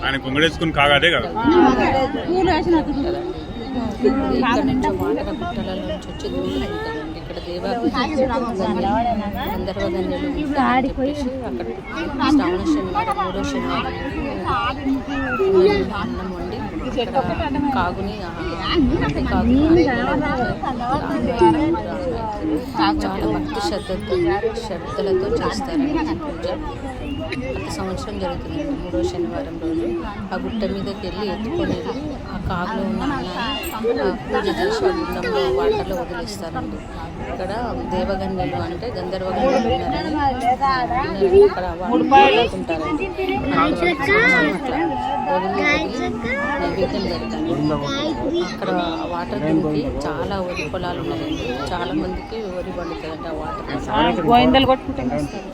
ఆయన కొంగడేసుకుని కాగాదే కదా. ఇక్కడ నుంచి వాటర్ గుట్టల నుంచి వచ్చి దూరం ఉంటుందండి. ఇక్కడ గంధర్వగన్యలు చెప్పేసి అక్కడ శ్రావణ శనివారం 3వ శనివారం అన్నం వండి ఇక్కడ కాగుని చాలా భక్తి శ్రద్ధలతో చేస్తారండి పూజ. ప్రతి సంవత్సరం జరుగుతుందండి 3వ శనివారం రోజు. ఆ గుట్ట మీదకి వెళ్ళి ఎత్తుకొని ఆ కాగులో ఉన్న అన్నాన్ని పూజ చేసి ఆ గుండంలో వాటర్లో వదిలిస్తారండి. ఇక్కడ దేవగన్యలు అంటే గంధర్వగన్యలు ఉన్నారని ఇక్కడ వాడుకుంటారండి. అట్లా నైవేద్యం పెడతాను. అక్కడ వాటర్ కిందకి చాలా వరి పొలాలు ఉన్నాయండి. చాలా మందికి వరి పండుతుందండి ఆ వాటర్.